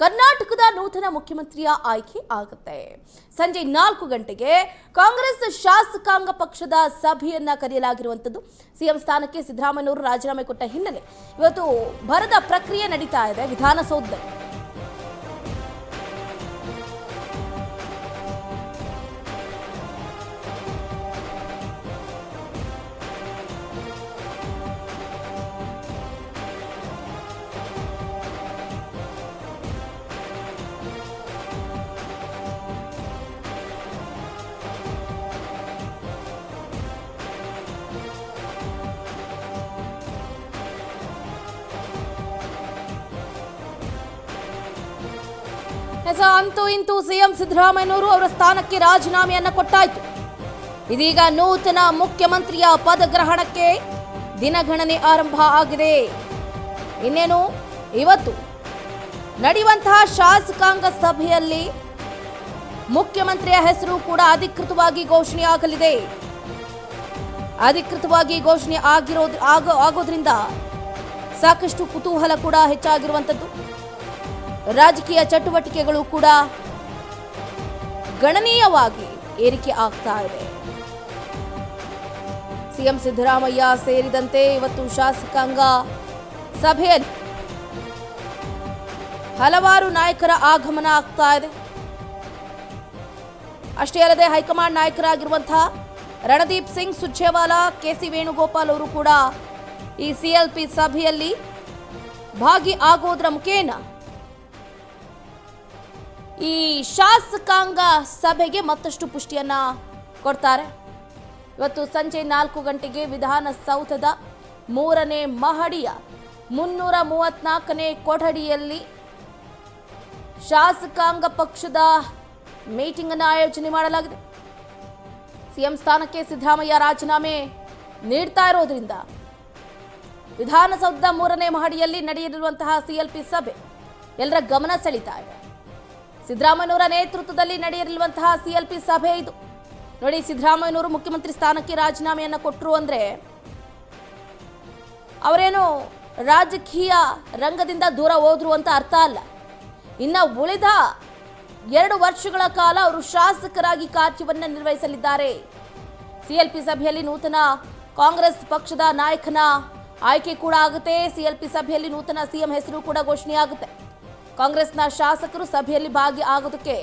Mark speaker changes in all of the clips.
Speaker 1: ಕರ್ನಾಟಕದ ನೂತನ ಮುಖ್ಯಮಂತ್ರಿಯ ಆಯ್ಕೆ ಆಗುತ್ತೆ. ಸಂಜೆ 4 ಗಂಟೆಗೆ ಕಾಂಗ್ರೆಸ್ ಶಾಸಕಾಂಗ ಪಕ್ಷದ ಸಭೆಯನ್ನ ಕರೆಯಲಾಗಿರುವಂತದ್ದು. ಸಿಎಂ ಸ್ಥಾನಕ್ಕೆ ಸಿದ್ದರಾಮಯ್ಯನವರು ರಾಜೀನಾಮೆ ಕೊಟ್ಟ ಹಿನ್ನೆಲೆ ಇವತ್ತು ಭರದ ಪ್ರಕ್ರಿಯೆ ನಡೀತಾ ಇದೆ ವಿಧಾನಸೌಧದಲ್ಲಿ. ಅಂತೂ ಇಂತೂ ಸಿಎಂ ಸಿದ್ದರಾಮಯ್ಯನವರು ಅವರ ಸ್ಥಾನಕ್ಕೆ ರಾಜೀನಾಮೆಯನ್ನ ಕೊಟ್ಟಾಯ್ತು. ಇದೀಗ ನೂತನ ಮುಖ್ಯಮಂತ್ರಿಯ ಪದಗ್ರಹಣಕ್ಕೆ ದಿನಗಣನೆ ಆರಂಭ ಆಗಿದೆ. ಇನ್ನೇನು ಇವತ್ತು ನಡೆಯುವಂತಹ ಶಾಸಕಾಂಗ ಸಭೆಯಲ್ಲಿ ಮುಖ್ಯಮಂತ್ರಿಯ ಹೆಸರು ಕೂಡ ಅಧಿಕೃತವಾಗಿ ಘೋಷಣೆಯಾಗಲಿದೆ. ಅಧಿಕೃತವಾಗಿ ಘೋಷಣೆ ಆಗೋದ್ರಿಂದ ಸಾಕಷ್ಟು ಕುತೂಹಲ ಕೂಡ ಹೆಚ್ಚಾಗಿರುವಂತದ್ದು. ರಾಜಕೀಯ ಚಟುವಟಿಕೆಗಳು ಕೂಡ ಗಣನೀಯವಾಗಿ ಏರಿಕೆ ಆಗ್ತಾ ಇದೆ. ಸಿಎಂ ಸಿದ್ದರಾಮಯ್ಯ ಸೇರಿದಂತೆ ಇವತ್ತು ಶಾಸಕಾಂಗ ಸಭೆಯಲ್ಲಿ ಹಲವಾರು ನಾಯಕರ ಆಗಮನ ಆಗ್ತಾ ಇದೆ. ಅಷ್ಟೇ ಅಲ್ಲದೆ ಹೈಕಮಾಂಡ್ ನಾಯಕರಾಗಿರುವಂತಹ ರಣದೀಪ್ ಸಿಂಗ್ ಸುರ್ಜೇವಾಲಾ, ಕೆಸಿ ವೇಣುಗೋಪಾಲ್ ಅವರು ಕೂಡ ಈ ಸಿಎಲ್ಪಿ ಸಭೆಯಲ್ಲಿ ಭಾಗಿ ಆಗೋದ್ರ ಮುಖೇನ ಈ ಶಾಸಕಾಂಗ ಸಭೆಗೆ ಮತ್ತಷ್ಟು ಪುಷ್ಟಿಯನ್ನ ಕೊಡ್ತಾರೆ. ಇವತ್ತು ಸಂಜೆ 4 ಗಂಟೆಗೆ ವಿಧಾನಸೌಧದ 3ನೇ ಮಹಡಿಯ 334ನೇ ಕೊಠಡಿಯಲ್ಲಿ ಶಾಸಕಾಂಗ ಪಕ್ಷದ ಮೀಟಿಂಗ್ ಅನ್ನು ಆಯೋಜನೆ ಮಾಡಲಾಗಿದೆ. ಸಿಎಂ ಸ್ಥಾನಕ್ಕೆ ಸಿದ್ದರಾಮಯ್ಯ ರಾಜೀನಾಮೆ ನೀಡ್ತಾ ಇರೋದ್ರಿಂದ ವಿಧಾನಸೌಧದ 3ನೇ ಮಹಡಿಯಲ್ಲಿ ನಡೆಯಲಿರುವಂತಹ ಸಿಎಲ್ಪಿ ಸಭೆ ಎಲ್ಲರ ಗಮನ ಸೆಳೀತಾ ಇದೆ. ಸಿದ್ದರಾಮಯ್ಯನವರ ನೇತೃತ್ವದಲ್ಲಿ ನಡೆಯಲಿರುವಂತಹ ಸಿಎಲ್ಪಿ ಸಭೆ ಇದು. ನೋಡಿ, ಸಿದ್ದರಾಮಯ್ಯನವರು ಮುಖ್ಯಮಂತ್ರಿ ಸ್ಥಾನಕ್ಕೆ ರಾಜೀನಾಮೆಯನ್ನ ಕೊಟ್ಟರು ಅಂದ್ರೆ ಅವರೇನು ರಾಜಕೀಯ ರಂಗದಿಂದ ದೂರ ಹೋದ್ರು ಅಂತ ಅರ್ಥ ಅಲ್ಲ. ಇನ್ನ ಉಳಿದ 2 ವರ್ಷಗಳ ಕಾಲ ಅವರು ಶಾಸಕರಾಗಿ ಕಾರ್ಯವನ್ನ ನಿರ್ವಹಿಸಲಿದ್ದಾರೆ. ಸಿಎಲ್ಪಿ ಸಭೆಯಲ್ಲಿ ನೂತನ ಕಾಂಗ್ರೆಸ್ ಪಕ್ಷದ ನಾಯಕನ ಆಯ್ಕೆ ಕೂಡ ಆಗುತ್ತೆ. ಸಿಎಲ್ಪಿ ಸಭೆಯಲ್ಲಿ ನೂತನ ಸಿಎಂ ಹೆಸರು ಕೂಡ ಘೋಷಣೆಯಾಗುತ್ತೆ. ಕಾಂಗ್ರೆಸ್ನ ಶಾಸಕರು ಸಭೆಯಲ್ಲಿ ಭಾಗಿ ಆಗೋದಕ್ಕೆ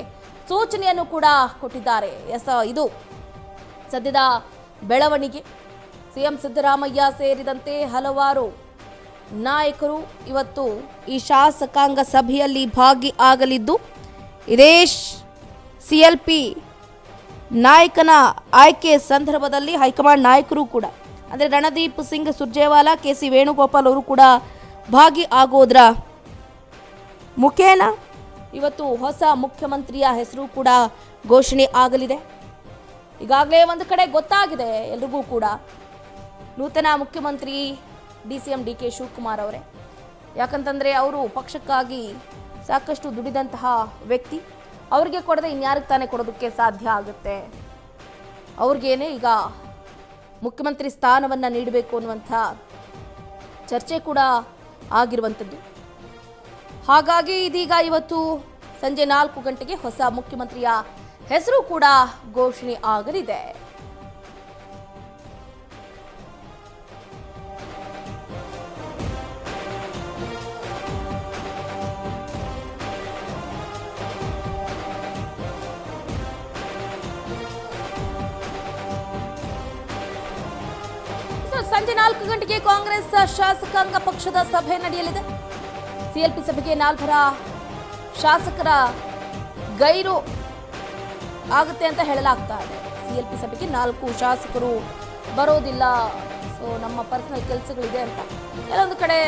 Speaker 1: ಸೂಚನೆಯನ್ನು ಕೂಡ ಕೊಟ್ಟಿದ್ದಾರೆ. ಇದು ಸದ್ಯದ ಬೆಳವಣಿಗೆ. ಸಿಎಂ ಸಿದ್ದರಾಮಯ್ಯ ಸೇರಿದಂತೆ ಹಲವಾರು ನಾಯಕರು ಇವತ್ತು ಈ ಶಾಸಕಾಂಗ ಸಭೆಯಲ್ಲಿ ಭಾಗಿ ಆಗಲಿದ್ದು, ಇದೇ ಸಿಎಲ್ಪಿ ನಾಯಕನ ಆಯ್ಕೆ ಸಂದರ್ಭದಲ್ಲಿ ಹೈಕಮಾಂಡ್ ನಾಯಕರು ಕೂಡ ಅಂದರೆ ರಣದೀಪ್ ಸಿಂಗ್ ಸುರ್ಜೇವಾಲಾ, ಕೆಸಿ ವೇಣುಗೋಪಾಲ್ ಅವರು ಕೂಡ ಭಾಗಿ ಆಗೋದ್ರ ಮುಖೇನ ಇವತ್ತು ಹೊಸ ಮುಖ್ಯಮಂತ್ರಿಯ ಹೆಸರು ಕೂಡ ಘೋಷಣೆ ಆಗಲಿದೆ. ಈಗಾಗಲೇ ಒಂದು ಕಡೆ ಗೊತ್ತಾಗಿದೆ ಎಲ್ರಿಗೂ ಕೂಡ, ನೂತನ ಮುಖ್ಯಮಂತ್ರಿ ಸಿಎಂ ಡಿಕೆ ಶಿವಕುಮಾರ್ ಅವರೇ. ಯಾಕಂತಂದರೆ ಅವರು ಪಕ್ಷಕ್ಕಾಗಿ ಸಾಕಷ್ಟು ದುಡಿದಂತಹ ವ್ಯಕ್ತಿ. ಅವ್ರಿಗೆ ಕೊಡದೆ ಇನ್ಯಾರಿಗೆ ತಾನೇ ಕೊಡೋದಕ್ಕೆ ಸಾಧ್ಯ ಆಗುತ್ತೆ. ಅವ್ರಿಗೇನೆ ಈಗ ಮುಖ್ಯಮಂತ್ರಿ ಸ್ಥಾನವನ್ನು ನೀಡಬೇಕು ಅನ್ನುವಂಥ ಚರ್ಚೆ ಕೂಡ ಆಗಿರುವಂಥದ್ದು. ಹಾಗಾಗಿ ಇದೀಗ ಇವತ್ತು ಸಂಜೆ 4 ಗಂಟೆಗೆ ಹೊಸ ಮುಖ್ಯಮಂತ್ರಿಯ ಹೆಸರು ಕೂಡ ಘೋಷಣೆ ಆಗಲಿದೆ. ಸಂಜೆ 4 ಗಂಟೆಗೆ ಕಾಂಗ್ರೆಸ್ ಶಾಸಕಾಂಗ ಪಕ್ಷದ ಸಭೆ ನಡೆಯಲಿದೆ. ಸಿಎಲ್ಪಿ ಸಭೆಗೆ 4 ಶಾಸಕರ ಗೈರು ಆಗುತ್ತೆ ಅಂತ ಹೇಳಲಾಗ್ತಾ ಇದೆ. ಸಿಎಲ್ಪಿ ಸಭೆಗೆ 4 ಶಾಸಕರು ಬರೋದಿಲ್ಲ, ಸೊ ನಮ್ಮ ಪರ್ಸನಲ್ ಕೆಲಸಗಳಿದೆ ಅಂತ ಕೆಲವೊಂದು ಕಡೆ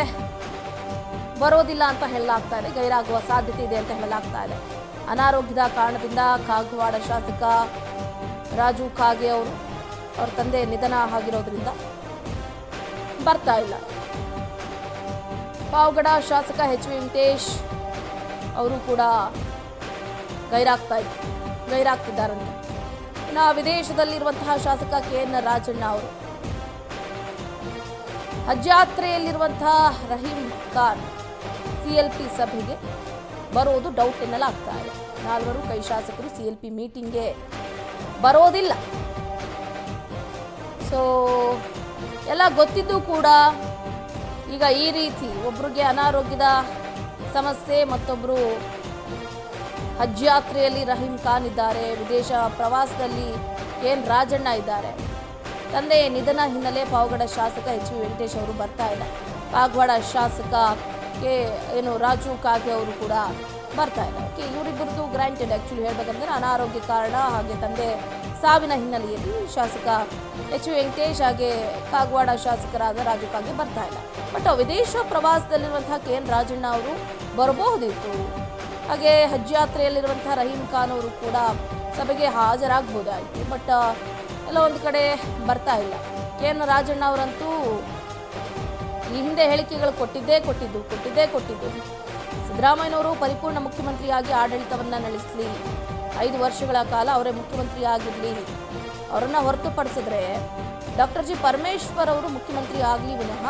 Speaker 1: ಬರೋದಿಲ್ಲ ಅಂತ ಹೇಳಲಾಗ್ತಾ ಇದೆ. ಗೈರಾಗುವ ಸಾಧ್ಯತೆ ಇದೆ ಅಂತ ಹೇಳಲಾಗ್ತಾ ಇದೆ. ಅನಾರೋಗ್ಯದ ಕಾರಣದಿಂದ ಕಾಗವಾಡ ಶಾಸಕ ರಾಜು ಕಾಗೆ ಅವ್ರ ತಂದೆ ನಿಧನ ಆಗಿರೋದ್ರಿಂದ ಬರ್ತಾ ಇಲ್ಲ. ಪಾವಗಡ ಶಾಸಕ ಎಚ್ ವಿ ವೆಂಕಟೇಶ್ ಅವರು ಕೂಡ ಗೈರಾಗ್ತಿದ್ದಾರಂತೆ. ಇನ್ನು ವಿದೇಶದಲ್ಲಿರುವಂತಹ ಶಾಸಕ KN ರಾಜಣ್ಣ ಅವರು, ಹಜ್ ಯಾತ್ರೆಯಲ್ಲಿರುವಂತಹ ರಹೀಂ ಖಾನ್ ಸಿಎಲ್ಪಿ ಸಭೆಗೆ ಬರೋದು ಡೌಟ್ ಎನ್ನಲಾಗ್ತಾ ಇದೆ. 4 ಕೈ ಶಾಸಕರು CLP ಮೀಟಿಂಗ್ಗೆ ಬರೋದಿಲ್ಲ. ಸೊ ಎಲ್ಲ ಗೊತ್ತಿದ್ದು ಕೂಡ ಈಗ ಈ ರೀತಿ ಒಬ್ರಿಗೆ ಅನಾರೋಗ್ಯದ ಸಮಸ್ಯೆ, ಮತ್ತೊಬ್ಬರು ಹಜ್ ಯಾತ್ರೆಯಲ್ಲಿ ರಹೀಂ ಖಾನ್ ಇದ್ದಾರೆ, ವಿದೇಶ ಪ್ರವಾಸದಲ್ಲಿ KN ರಾಜಣ್ಣ ಇದ್ದಾರೆ. ತಂದೆ ನಿಧನ ಹಿನ್ನೆಲೆ ಪಾವಗಡ ಶಾಸಕ HV ವೆಂಕಟೇಶ್ ಅವರು ಬರ್ತಾ ಇಲ್ಲ. ಕಾಗವಾಡ ಶಾಸಕ ರಾಜು ಕಾಗೆ ಅವರು ಕೂಡ ಬರ್ತಾ ಇಲ್ಲ. Okay, ಇವರಿಬ್ಬರದು granted. ಆ್ಯಕ್ಚುಲಿ ಹೇಳ್ಬೇಕಂದ್ರೆ ಅನಾರೋಗ್ಯ ಕಾರಣ ಹಾಗೆ ತಂದೆ ಸಾವಿನ ಹಿನ್ನೆಲೆಯಲ್ಲಿ ಶಾಸಕ HV ವೆಂಕಟೇಶ್ ಹಾಗೆ ಕಾಗವಾಡ ಶಾಸಕರಾದ ರಾಜು ಕಾಗೆ ಬರ್ತಾ ಇಲ್ಲ. ಬಟ್ ವಿದೇಶ ಪ್ರವಾಸದಲ್ಲಿರುವಂತಹ KN ರಾಜಣ್ಣ ಅವರು ಬರಬಹುದಿತ್ತು. ಹಾಗೆ ಹಜ್ ಯಾತ್ರೆಯಲ್ಲಿರುವಂತಹ ರಹೀಂ ಖಾನ್ ಅವರು ಕೂಡ ಸಭೆಗೆ ಹಾಜರಾಗಬಹುದಾಯಿತು. ಬಟ್ ಎಲ್ಲ ಒಂದು ಕಡೆ ಬರ್ತಾ ಇಲ್ಲ. KN ರಾಜಣ್ಣ ಅವರಂತೂ ಈ ಹಿಂದೆ ಹೇಳಿಕೆಗಳು ಕೊಟ್ಟಿದ್ದು ಸಿದ್ದರಾಮಯ್ಯನವರು ಪರಿಪೂರ್ಣ ಮುಖ್ಯಮಂತ್ರಿಯಾಗಿ ಆಡಳಿತವನ್ನು ನಡೆಸಲಿ, 5 ವರ್ಷಗಳ ಕಾಲ ಅವರೇ ಮುಖ್ಯಮಂತ್ರಿ ಆಗಿರಲಿ, ಅವರನ್ನು ಹೊರತುಪಡಿಸಿದ್ರೆ ಡಾಕ್ಟರ್ ಜಿ ಪರಮೇಶ್ವರ್ ಅವರು ಮುಖ್ಯಮಂತ್ರಿ ಆಗಲಿ ವಿನಃ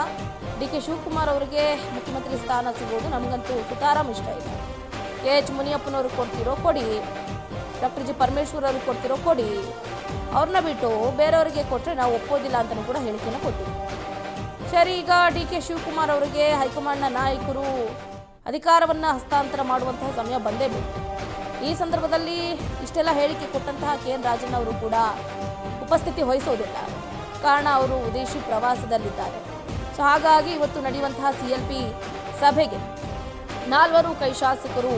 Speaker 1: DK ಶಿವಕುಮಾರ್ ಅವರಿಗೆ ಮುಖ್ಯಮಂತ್ರಿ ಸ್ಥಾನ ಸಿಗೋದು ನಮಗಂತೂ ಸುತಾರಾಮ್ ಇಷ್ಟ ಇಲ್ಲ. KH ಮುನಿಯಪ್ಪನವರು ಕೊಡ್ತಿರೋ ಕೊಡಿ, ಡಾಕ್ಟರ್ ಜಿ ಪರಮೇಶ್ವರ್ ಅವ್ರಿಗೆ ಕೊಡ್ತಿರೋ ಕೊಡಿ, ಅವ್ರನ್ನ ಬಿಟ್ಟು ಬೇರೆಯವರಿಗೆ ಕೊಟ್ಟರೆ ನಾವು ಒಪ್ಪೋದಿಲ್ಲ ಅಂತಲೂ ಕೂಡ ಹೇಳಿಕೆಯನ್ನು ಕೊಟ್ಟಿವಿ. ಸರಿ, ಈಗ DK ಶಿವಕುಮಾರ್ ಅವರಿಗೆ ಹೈಕಮಾಂಡ್ನ ನಾಯಕರು ಅಧಿಕಾರವನ್ನು ಹಸ್ತಾಂತರ ಮಾಡುವಂತಹ ಸಮಯ ಬಂದೇ ಬಿಟ್ಟು ಈ ಸಂದರ್ಭದಲ್ಲಿ ಇಷ್ಟೆಲ್ಲ ಹೇಳಿಕೆ ಕೊಟ್ಟಂತಹ KN ರಾಜಣ್ಣ ಅವರು ಕೂಡ ಉಪಸ್ಥಿತಿ ವಹಿಸೋದಿಲ್ಲ. ಕಾರಣ ಅವರು ವಿದೇಶಿ ಪ್ರವಾಸದಲ್ಲಿದ್ದಾರೆ. ಸೊ ಹಾಗಾಗಿ ಇವತ್ತು ನಡೆಯುವಂತಹ CLP ಸಭೆಗೆ 4 ಕೈ ಶಾಸಕರು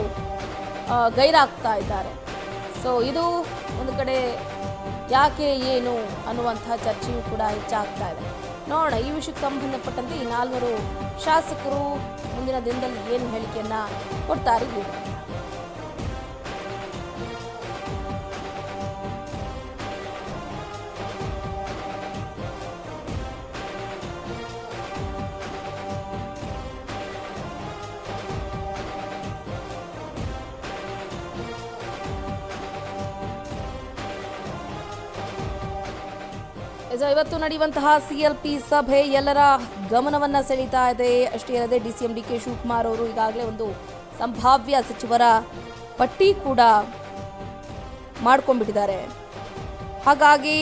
Speaker 1: ಗೈರಾಗ್ತಾ ಇದ್ದಾರೆ. ಸೊ ಇದು ಒಂದು ಕಡೆ ಯಾಕೆ ಏನು ಅನ್ನುವಂತಹ ಚರ್ಚೆಯೂ ಕೂಡ ಹೆಚ್ಚಾಗ್ತಾ ಇದೆ. ನೋಡೋಣ ಈ ವಿಷಯಕ್ಕೆ ಸಂಬಂಧಪಟ್ಟಂತೆ ಈ 4 ಶಾಸಕರು ಮುಂದಿನ ದಿನದಲ್ಲಿ ಏನು ಹೇಳಿಕೆಯನ್ನ ಕೊಡ್ತಾರೆ. ಇವತ್ತು ನಡೆಯುವಂತಹ CLP ಸಭೆ ಎಲ್ಲರ ಗಮನವನ್ನ ಸೆಳೀತಾ ಇದೆ. ಅಷ್ಟೇ ಅಲ್ಲದೆ DCM DK ಶಿವಕುಮಾರ್ ಅವರು ಈಗಾಗಲೇ ಒಂದು ಸಂಭಾವ್ಯ ಸಚಿವರ ಪಟ್ಟಿ ಕೂಡ ಮಾಡ್ಕೊಂಡ್ಬಿಟ್ಟಿದ್ದಾರೆ. ಹಾಗಾಗಿ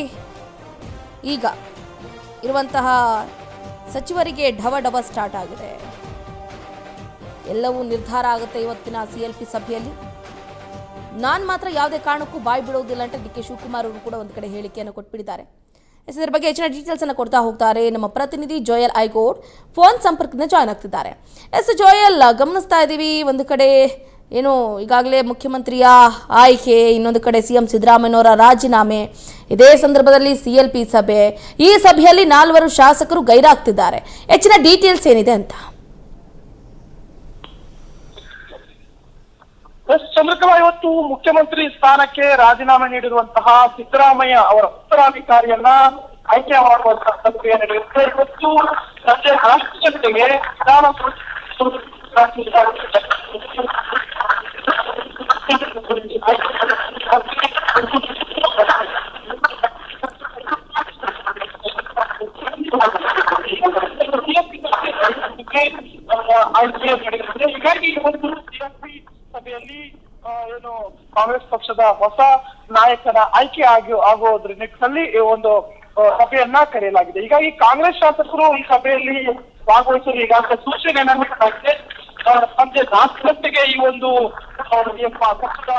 Speaker 1: ಈಗ ಇರುವಂತಹ ಸಚಿವರಿಗೆ ಢವ ಸ್ಟಾರ್ಟ್ ಆಗಿದೆ. ಎಲ್ಲವೂ ನಿರ್ಧಾರ ಆಗುತ್ತೆ ಇವತ್ತಿನ CLP ಸಭೆಯಲ್ಲಿ. ನಾನು ಮಾತ್ರ ಯಾವುದೇ ಕಾರಣಕ್ಕೂ ಬಾಯಿ ಬಿಡೋದಿಲ್ಲ ಅಂತ DK ಶಿವಕುಮಾರ್ ಅವರು ಕೂಡ ಒಂದು ಕಡೆ ಹೇಳಿಕೆಯನ್ನು ಕೊಟ್ಬಿಟ್ಟಿದ್ದಾರೆ. ಇದರ ಬಗ್ಗೆ ಹೆಚ್ಚಿನ ಡೀಟೇಲ್ಸ್ ಅನ್ನು ಕೊಡ್ತಾ ಹೋಗ್ತಾರೆ ನಮ್ಮ ಪ್ರತಿನಿಧಿ ಜೋಯಲ್ ಐಗೋಡ್ ಫೋನ್ ಸಂಪರ್ಕದಿಂದ ಜಾಯ್ನ್ ಆಗ್ತಿದ್ದಾರೆ. ಜೋಯಲ್, ಗಮನಿಸ್ತಾ ಇದ್ದೀವಿ ಒಂದು ಕಡೆ ಏನು ಈಗಾಗಲೇ ಮುಖ್ಯಮಂತ್ರಿಯ ಆಯ್ಕೆ, ಇನ್ನೊಂದು ಕಡೆ CM ಸಿದ್ದರಾಮಯ್ಯನವರ ರಾಜೀನಾಮೆ, ಇದೇ ಸಂದರ್ಭದಲ್ಲಿ CLP ಸಭೆ. ಈ ಸಭೆಯಲ್ಲಿ 4 ಶಾಸಕರು ಗೈರಾಗ್ತಿದ್ದಾರೆ. ಹೆಚ್ಚಿನ ಡೀಟೇಲ್ಸ್ ಏನಿದೆ ಅಂತ?
Speaker 2: ಚಂದ್ರಕಲಾ, ಇವತ್ತು ಮುಖ್ಯಮಂತ್ರಿ ಸ್ಥಾನಕ್ಕೆ ರಾಜೀನಾಮೆ ನೀಡಿರುವಂತಹ ಸಿದ್ದರಾಮಯ್ಯ ಅವರ ಉತ್ತರಾಧಿಕಾರಿಯನ್ನ ಆಯ್ಕೆ ಮಾಡುವಂತಹ ಪ್ರಕ್ರಿಯೆ ನಡೆಯುತ್ತೆ. ಇವತ್ತು ಸಂಜೆ 4 ಗಂಟೆಗೆ ಹೀಗಾಗಿ ಸಭೆಯಲ್ಲಿ ಏನು ಕಾಂಗ್ರೆಸ್ ಪಕ್ಷದ ಹೊಸ ನಾಯಕನ ಆಯ್ಕೆ ಆಗೋದ್ರ ನಿಟ್ಟಿನಲ್ಲಿ ಒಂದು ಸಭೆಯನ್ನ ಕರೆಯಲಾಗಿದೆ. ಹೀಗಾಗಿ ಕಾಂಗ್ರೆಸ್ ಶಾಸಕರು ಈ ಸಭೆಯಲ್ಲಿ ಭಾಗವಹಿಸಲು ಈಗಾಗಲೇ ಸೂಚನೆಯನ್ನು ನೀಡಲಾಗಿದೆ. ಸಂಜೆ 4 ಗಂಟೆಗೆ ಈ ಒಂದು ಪಕ್ಷದ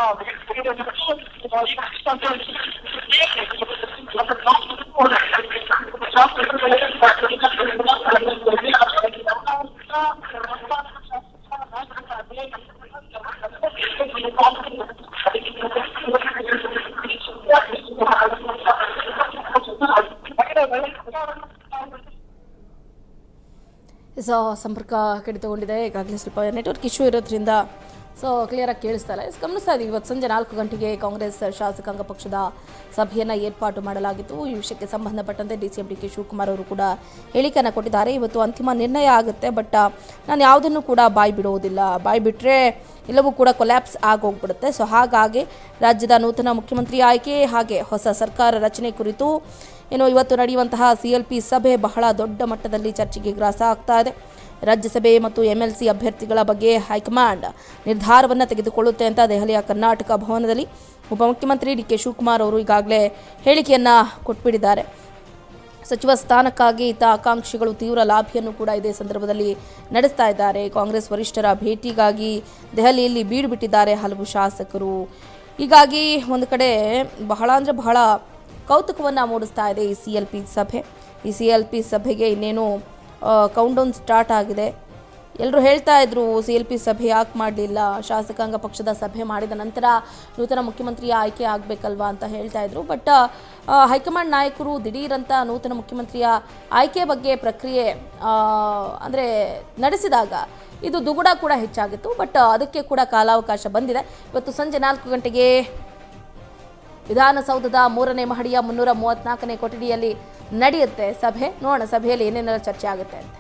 Speaker 1: ಸಂಪರ್ಕ ಕಡಿತಗೊಂಡಿದೆ. ಈಗಾಗಲೇ ಸ್ವಲ್ಪ ನೆಟ್ವರ್ಕ್ ಇಶ್ಯೂ ಇರೋದ್ರಿಂದ ಕ್ಲಿಯರಾಗಿ ಕೇಳಿಸ್ತಾ ಇಲ್ಲ. ಗಮನಿಸ್ತಾ ಇದ್ದೀವಿ, ಇವತ್ತು ಸಂಜೆ 4 ಗಂಟೆಗೆ ಕಾಂಗ್ರೆಸ್ ಶಾಸಕಾಂಗ ಪಕ್ಷದ ಸಭೆಯನ್ನು ಏರ್ಪಾಟು ಮಾಡಲಾಗಿತ್ತು. ಈ ವಿಷಯಕ್ಕೆ ಸಂಬಂಧಪಟ್ಟಂತೆ DCM DK ಶಿವಕುಮಾರ್ ಅವರು ಕೂಡ ಹೇಳಿಕೆಯನ್ನು ಕೊಟ್ಟಿದ್ದಾರೆ. ಇವತ್ತು ಅಂತಿಮ ನಿರ್ಣಯ ಆಗುತ್ತೆ, ಬಟ್ ನಾನು ಯಾವುದನ್ನು ಕೂಡ ಬಾಯಿ ಬಿಡುವುದಿಲ್ಲ, ಬಾಯಿ ಬಿಟ್ಟರೆ ಎಲ್ಲವೂ ಕೂಡ ಕೊಲ್ಯಾಪ್ಸ್ ಆಗೋಗ್ಬಿಡುತ್ತೆ. ಸೊ ಹಾಗಾಗಿ ರಾಜ್ಯದ ನೂತನ ಮುಖ್ಯಮಂತ್ರಿ ಆಯ್ಕೆ ಹಾಗೆ ಹೊಸ ಸರ್ಕಾರ ರಚನೆ ಕುರಿತು ಇವತ್ತು ನಡೆಯುವಂತಹ CLP ಸಭೆ ಬಹಳ ದೊಡ್ಡ ಮಟ್ಟದಲ್ಲಿ ಚರ್ಚೆಗೆ ಗ್ರಾಸ ಆಗ್ತಾ ಇದೆ. ರಾಜ್ಯಸಭೆ ಮತ್ತು ಎಂಎಲ್ಸಿ ಅಭ್ಯರ್ಥಿಗಳ ಬಗ್ಗೆ ಹೈಕಮಾಂಡ್ ನಿರ್ಧಾರವನ್ನು ತೆಗೆದುಕೊಳ್ಳುತ್ತೆ ಅಂತ ದೆಹಲಿಯ ಕರ್ನಾಟಕ ಭವನದಲ್ಲಿ ಉಪಮುಖ್ಯಮಂತ್ರಿ ಡಿ ಕೆ ಶಿವಕುಮಾರ್ ಅವರು ಈಗಾಗಲೇ ಹೇಳಿಕೆಯನ್ನು ಕೊಟ್ಬಿಟ್ಟಿದ್ದಾರೆ. ಸಚಿವ ಸ್ಥಾನಕ್ಕಾಗಿ ಇತ್ತ ಆಕಾಂಕ್ಷಿಗಳು ತೀವ್ರ ಲಾಭಿಯನ್ನು ಕೂಡ ಇದೇ ಸಂದರ್ಭದಲ್ಲಿ ನಡೆಸ್ತಾ ಇದ್ದಾರೆ. ಕಾಂಗ್ರೆಸ್ ವರಿಷ್ಠರ ಭೇಟಿಗಾಗಿ ದೆಹಲಿಯಲ್ಲಿ ಬೀಡು ಬಿಟ್ಟಿದ್ದಾರೆ ಹಲವು ಶಾಸಕರು. ಹೀಗಾಗಿ ಒಂದು ಕಡೆ ಬಹಳ ಕೌತುಕವನ್ನು ಮೂಡಿಸ್ತಾ ಇದೆ ಈ CLP ಸಭೆ. ಈ CLP ಸಭೆಗೆ ಇನ್ನೇನು ಕೌಂಟ್ಡೌನ್ ಸ್ಟಾರ್ಟ್ ಆಗಿದೆ. ಎಲ್ಲರೂ ಹೇಳ್ತಾ ಇದ್ರು CLP ಸಭೆ ಯಾಕೆ ಮಾಡಲಿಲ್ಲ, ಶಾಸಕಾಂಗ ಪಕ್ಷದ ಸಭೆ ಮಾಡಿದ ನಂತರ ನೂತನ ಮುಖ್ಯಮಂತ್ರಿಯ ಆಯ್ಕೆ ಆಗಬೇಕಲ್ವಾ ಅಂತ ಹೇಳ್ತಾ ಇದ್ರು. ಬಟ್ ಹೈಕಮಾಂಡ್ ನಾಯಕರು ದಿಢೀರಂತ ನೂತನ ಮುಖ್ಯಮಂತ್ರಿಯ ಆಯ್ಕೆ ಬಗ್ಗೆ ಪ್ರಕ್ರಿಯೆ ಅಂದರೆ ನಡೆಸಿದಾಗ ಇದು ದುಗುಡ ಕೂಡ ಹೆಚ್ಚಾಗಿತ್ತು. ಬಟ್ ಅದಕ್ಕೆ ಕೂಡ ಕಾಲಾವಕಾಶ ಬಂದಿದೆ. ಇವತ್ತು ಸಂಜೆ 4 ಗಂಟೆಗೆ ವಿಧಾನಸೌಧದ 3ನೇ ಮಹಡಿಯ 334ನೇ ಕೊಠಡಿಯಲ್ಲಿ ನಡೆಯುತ್ತೆ ಸಭೆ. ನೋಡೋಣ ಸಭೆಯಲ್ಲಿ ಏನೇನೆಲ್ಲ ಚರ್ಚೆ ಆಗುತ್ತೆ ಅಂತ.